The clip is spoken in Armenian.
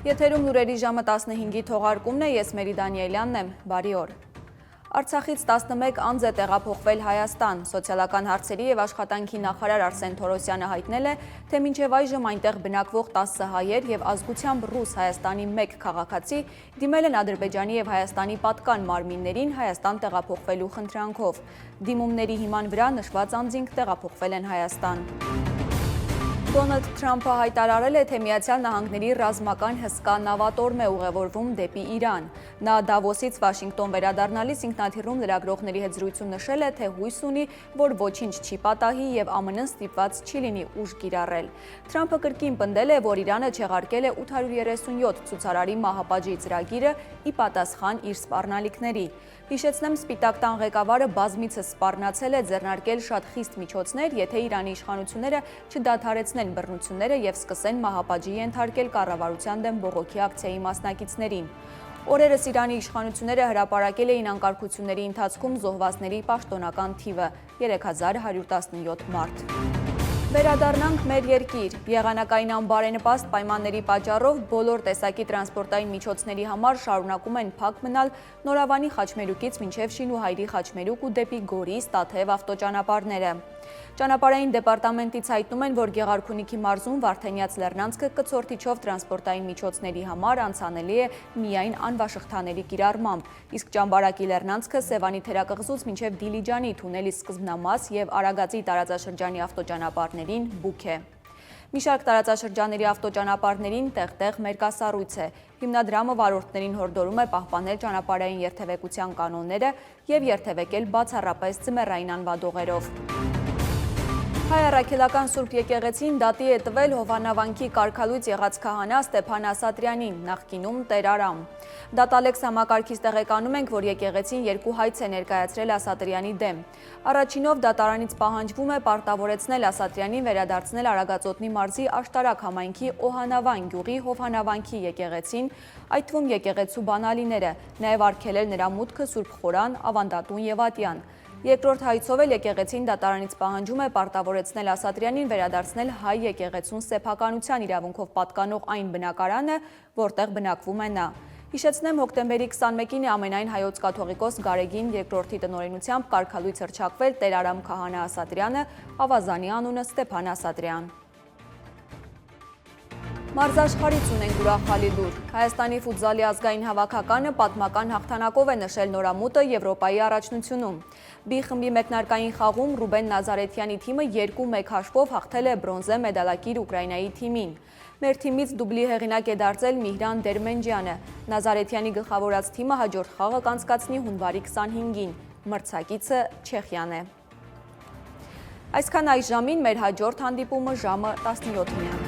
Եթերում լուրերի ժամը 15-ի թողարկումն է, ես Մերի Դանիելյանն եմ, բարի օր։ Արցախից 11 անձ է տեղափոխվել Հայաստան։ Սոցիալական հարցերի և աշխատանքի նախարար Արսեն Թորոսյանը հայտնել է, թե մինչև այժմ այնտեղ բնակվող 10 հայեր և ազգությամբ ռուս Հայաստանի 1 քաղաքացի դիմել են Ադրբեջանի և Հայաստանի պատկան մարմիններին Հայաստան տեղափոխվելու խնդրանքով։ Դիմումների հիման վրա նշված անձինք տեղափոխվել են Հայաստան։ Դոնալդ Թրամփը հայտարարել է, թե Միացյալ Նահանգների ռազմական հսկա նավատորմ է ուղևորվում դեպի Իրան։ Նա Դավոսից Վաշինգտոն վերադառնալիս ինքնաթիռում լրագրողների հետ զրույցում նշել է, թե հույս ունի, որ ոչինչ չի պատահի և ԱՄՆ-ն ստիպված չի լինի ուժ կիրառել։ Թրամփը կրկին պնդել է, որ Իրանը չեղարկել է 837 ցուցարարի մահապատժի ծրագիրը ի պատասխան իր սպառնալիքների։ Հիշեցնեմ, Սպիտակ տան ղեկավարը բազմիցս սպառնացել է ձեռնարկել շատ խիստ միջոցներ, եթե Իրանի իշխանությունները չդադարեցնեն բռնությունները և սկսեն մահապատժի ենթարկել կառավարության դեմ բողոքի ակցիայի մասնակիցներին։ Օրերս Իրանի իշխանությունները հրապարակել էին անկարգությունների ընթացքում զոհվածների պաշտոնական թիվը՝ 3117 մարդ։ Վերադառնանք մեր երկիր։ Եղանակային անբարենպաստ պայմանների պատճառով բոլոր տեսակի տրանսպորտային միջոցների համար շարունակում են փակ մնալ Նորավանի Խաչմերուկից մինչև Շինուհայրի Խաչմերուկ ու դեպի Գորիս Տաթև ավտոճանապարհները։ Ճանապարհային դեպարտամենտից հայտնում են, որ Գեղարքունիքի մարզում Վարդենյաց լեռնանցքը կցորդիչով տրանսպորտային միջոցների համար անցանելի է միայն անվաշղթաների կիրառմամբ, իսկ Ճամբարակի լեռնանցքը Սևանի թերակղզուց մինչև Դիլիջանի թունելի սկզբնամաս և Արագածի տարածաշրջանի ավտոճանապարհներին բուք է։ Մի շարք տարածաշրջանների ավտոճանապարհներին տեղ-տեղ մերկասառույց է։ Հիմնադրամը վարորդներին հորդորում է պահպանել ճանապարհային երթևեկության կանոնները և երթևեկել բացառապես ձմեռային անվադողերով։ Հայ առաքելական Սուրբ եկեղեցին դատի է տվել Հովհաննավանքի կարգալույծ եղած քահանա Ստեփան Ասատրյանին, նախկինում Տեր Արամ։ Դատալեքս համակարգից տեղեկանում ենք, որ եկեղեցին 2 հայց է ներկայացրել Ասատրյանի դեմ։ Առաջինով դատարանից պահանջվում է պարտավորեցնել Ասատրյանին վերադարձնել Արագածոտնի մարզի Աշտարակ համայնքի Օհանավան գյուղի Հովհաննավանքի եկեղեցին, այդ թվում եկեղեցու բանալիները, նաև արգելել նրա մուտքը Սուրբ Խորան, Ավանդատուն և Ատյան։ Երկրորդ հայցով էլ եկեղեցին դատարանից պահանջում է պարտավորեցնել Ասատրյանին վերադարձնել հայ եկեղեցուն սեփականության իրավունքով պատկանող այն բնակարանը, որտեղ բնակվում է նա։ Հիշեցնեմ, հոկտեմբերի 21-ին է ամենայն հայոց կաթողիկոս Գարեգին II տնօրենությամբ կարգալույց հռչակվել Տեր Արամ քահանա Ասատրյանը, ավազանի անունը Ստեփան Ասատրյան։ Մարզաշխարհից ունենք ուրախալի լուր։ Հայաստանի ֆուտզալի ազգային հավաքականը պատմական հաղթանակով է նշել նորամուտը Եվրոպայի առաջնությունում։ B խմբի մեկնարկային խաղում Ռուբեն Նազարեթյանի թիմը 2-1 հաշվով հաղթել է բրոնզե մեդալակիր Ուկրաինայի թիմին։ Մեր թիմից դուբլի հեղինակ է դարձել Միհրան Դերմենջյանը։ Նազարեթյանի գլխավորած թիմը հաջորդ խաղը կանցկացնի հունվարի 25-ին։ Մրցակիցը Չեխիան է։ Այսքան այս ժամին, մեր հաջորդ հանդիպումը ժամը 17-ին է։